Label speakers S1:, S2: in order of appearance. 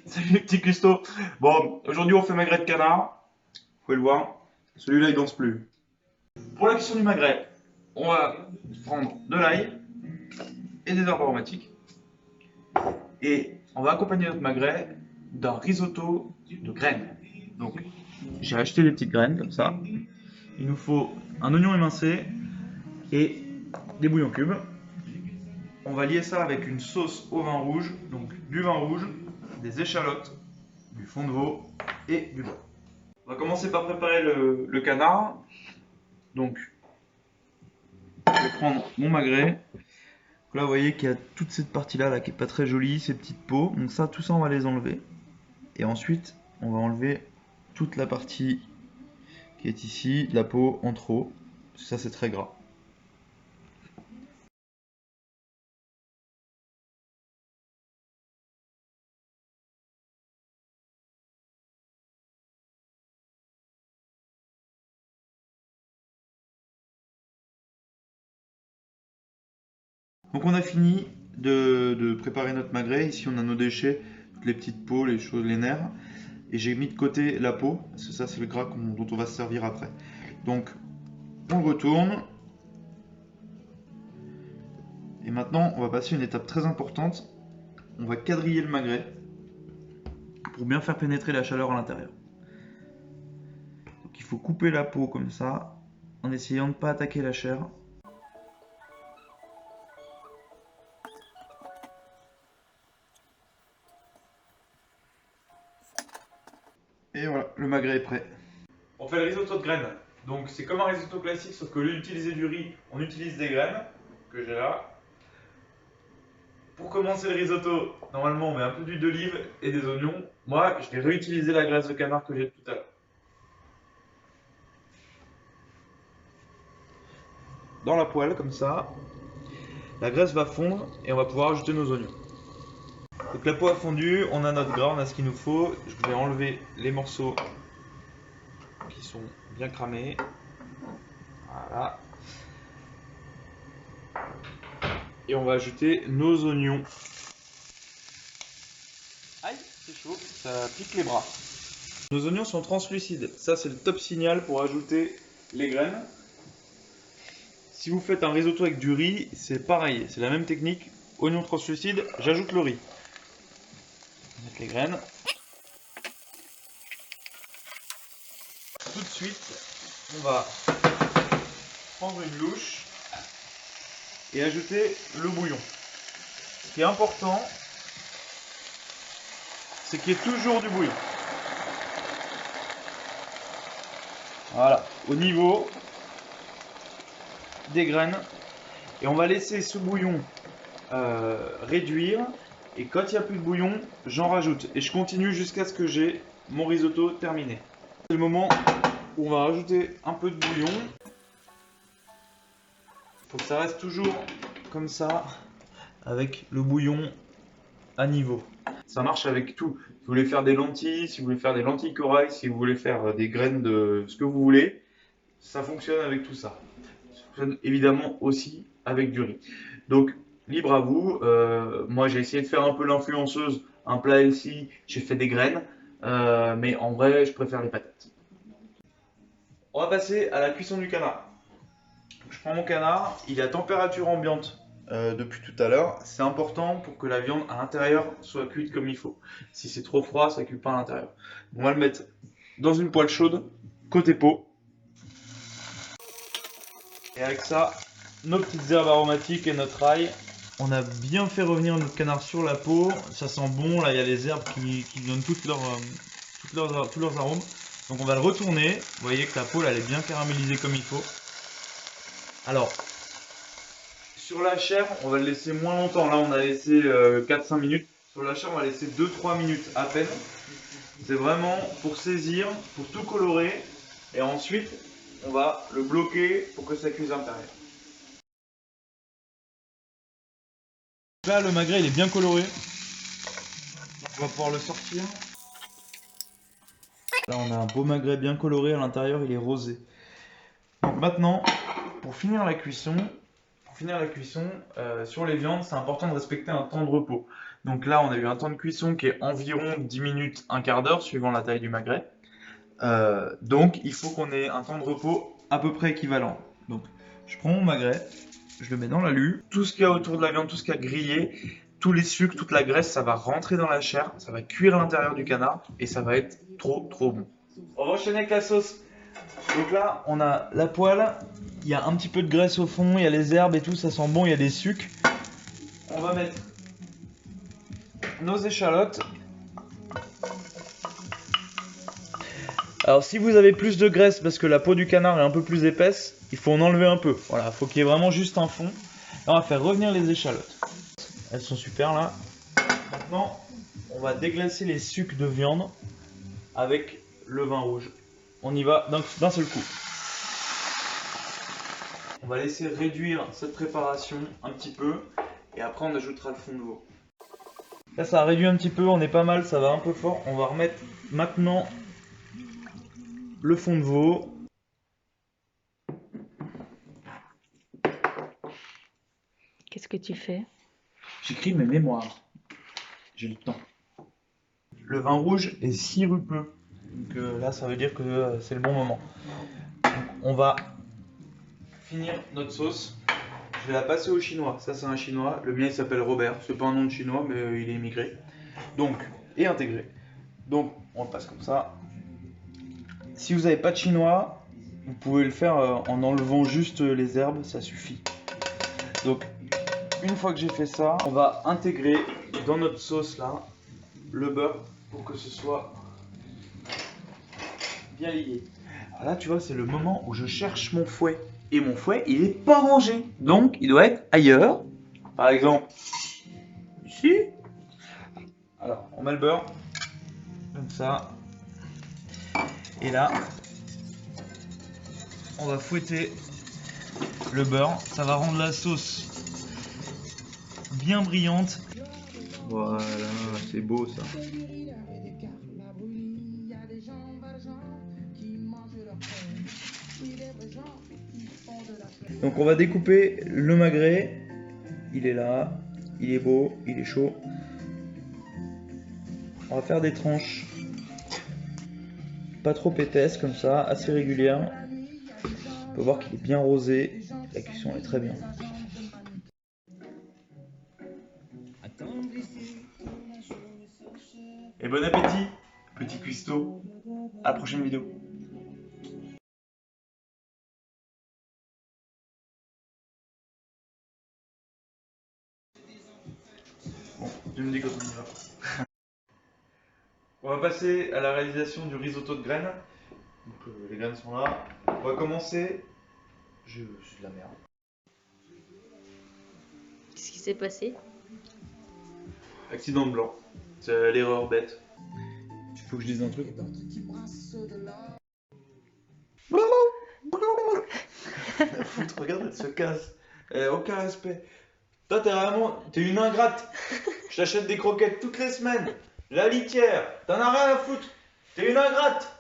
S1: Salut les petits custos. Bon, aujourd'hui on fait magret de canard. Vous pouvez le voir. Celui-là il danse plus. Pour la cuisson du magret, on va prendre de l'ail et des herbes aromatiques. Et on va accompagner notre magret d'un risotto de graines. Donc j'ai acheté des petites graines comme ça. Il nous faut un oignon émincé et des bouillons cubes. On va lier ça avec une sauce au vin rouge, donc du vin rouge, des échalotes, du fond de veau et du beurre. On va commencer par préparer le canard. Donc, je vais prendre mon magret. Là, vous voyez qu'il y a toute cette partie-là là, qui est pas très jolie, ces petites peaux. Donc ça, tout ça, on va les enlever. Et ensuite, on va enlever toute la partie qui est ici, de la peau en trop. Ça, c'est très gras. Donc on a fini de préparer notre magret. Ici on a nos déchets, toutes les petites peaux, les choses, les nerfs. Et j'ai mis de côté la peau, parce que ça c'est le gras dont on va se servir après. Donc on retourne. Et maintenant on va passer à une étape très importante. On va quadriller le magret pour bien faire pénétrer la chaleur à l'intérieur. Donc il faut couper la peau comme ça, en essayant de ne pas attaquer la chair. Et voilà, le magret est prêt. On fait le risotto de graines. Donc c'est comme un risotto classique, sauf que au lieu d'utiliser du riz, on utilise des graines, que j'ai là. Pour commencer le risotto, normalement on met un peu d'huile d'olive et des oignons. Moi, je vais réutiliser la graisse de canard que j'ai tout à l'heure. Dans la poêle, comme ça, la graisse va fondre et on va pouvoir ajouter nos oignons. Donc la peau a fondu, on a notre gras, on a ce qu'il nous faut. Je vais enlever les morceaux qui sont bien cramés. Voilà. Et on va ajouter nos oignons. Aïe, c'est chaud, ça pique les bras. Nos oignons sont translucides. Ça, c'est le top signal pour ajouter les graines. Si vous faites un risotto avec du riz, c'est pareil. C'est la même technique. Oignons translucides, j'ajoute le riz. On va mettre les graines. Tout de suite, on va prendre une louche et ajouter le bouillon. Ce qui est important, c'est qu'il y ait toujours du bouillon. Voilà, au niveau des graines. Et on va laisser ce bouillon réduire. Et quand il n'y a plus de bouillon, j'en rajoute. Et je continue jusqu'à ce que j'ai mon risotto terminé. C'est le moment où on va rajouter un peu de bouillon. Il faut que ça reste toujours comme ça, avec le bouillon à niveau. Ça marche avec tout. Si vous voulez faire des lentilles, si vous voulez faire des lentilles corail, si vous voulez faire des graines de ce que vous voulez, ça fonctionne avec tout ça. Ça fonctionne évidemment aussi avec du riz. Donc, libre à vous. Moi, j'ai essayé de faire un peu l'influenceuse, un plat healthy, j'ai fait des graines, mais en vrai, je préfère les patates. On va passer à la cuisson du canard. Je prends mon canard, il est à température ambiante depuis tout à l'heure. C'est important pour que la viande à l'intérieur soit cuite comme il faut. Si c'est trop froid, ça ne cuit pas à l'intérieur. On va le mettre dans une poêle chaude, côté peau. Et avec ça, nos petites herbes aromatiques et notre ail. On a bien fait revenir notre canard sur la peau. Ça sent bon, là il y a les herbes qui donnent tous leurs arômes. Donc on va le retourner. Vous voyez que la peau là, elle est bien caramélisée comme il faut. Alors, sur la chair, on va le laisser moins longtemps. Là, on a laissé 4-5 minutes. Sur la chair, on va laisser 2-3 minutes à peine. C'est vraiment pour saisir, pour tout colorer. Et ensuite, on va le bloquer pour que ça cuise à l'intérieur. Là, le magret, il est bien coloré. On va pouvoir le sortir. Là, on a un beau magret bien coloré. À l'intérieur, il est rosé. Donc maintenant, pour finir la cuisson, finir la cuisson, sur les viandes, c'est important de respecter un temps de repos. Donc là, on a eu un temps de cuisson qui est environ 10 minutes, un quart d'heure, suivant la taille du magret. Donc, il faut qu'on ait un temps de repos à peu près équivalent. Donc, je prends mon magret, je le mets dans l'alu. Tout ce qu'il y a autour de la viande, tout ce qu'il y a grillé, tous les sucres, toute la graisse, ça va rentrer dans la chair, ça va cuire à l'intérieur du canard et ça va être trop bon. On va enchaîner avec la sauce. Donc là, on a la poêle, il y a un petit peu de graisse au fond, il y a les herbes et tout, ça sent bon, il y a des sucres. On va mettre nos échalotes. Alors si vous avez plus de graisse parce que la peau du canard est un peu plus épaisse, il faut en enlever un peu. Voilà, il faut qu'il y ait vraiment juste un fond. Là, on va faire revenir les échalotes. Elles sont super là. Maintenant, on va déglacer les sucs de viande avec le vin rouge. On y va d'un seul coup. On va laisser réduire cette préparation un petit peu et après on ajoutera le fond de veau. Là ça a réduit un petit peu, on est pas mal, ça va un peu fort. On va remettre maintenant le fond de veau.
S2: Qu'est-ce que tu fais?
S1: J'écris mes mémoires. J'ai le temps. Le vin rouge est sirupeux. Donc là ça veut dire que c'est le bon moment. Donc, on va finir notre sauce. Je vais la passer au chinois. Ça c'est un chinois. Le mien il s'appelle Robert. C'est pas un nom de chinois mais il est immigré. Donc, et intégré. Donc on le passe comme ça. Si vous n'avez pas de chinois, vous pouvez le faire en enlevant juste les herbes, ça suffit. Donc une fois que j'ai fait ça, on va intégrer dans notre sauce là le beurre pour que ce soit bien lié. Alors là tu vois c'est le moment où je cherche mon fouet. Et mon fouet il est pas rangé. Donc il doit être ailleurs. Par exemple ici. Alors on met le beurre. Comme ça. Et là, on va fouetter le beurre. Ça va rendre la sauce bien brillante. Voilà, c'est beau ça. Donc on va découper le magret. Il est là, il est beau, il est chaud. On va faire des tranches. Pas trop épaisse comme ça, assez régulière. On peut voir qu'il est bien rosé, la cuisson est très bien. Et bon appétit, petit cuistot. À la prochaine vidéo. Bon, tu me dis quand on y va. On va passer à la réalisation du risotto de graines. Donc, les graines sont là. On va commencer. C'est de la merde.
S2: Qu'est-ce qui s'est passé?
S1: Accident de blanc. C'est l'erreur bête. Il faut que je dise un truc. Foutre, regarde, elle se casse. Elle a aucun respect. Toi, t'es une ingrate. Je t'achète des croquettes toutes les semaines. La litière, t'en as rien à foutre. T'es une ingrate.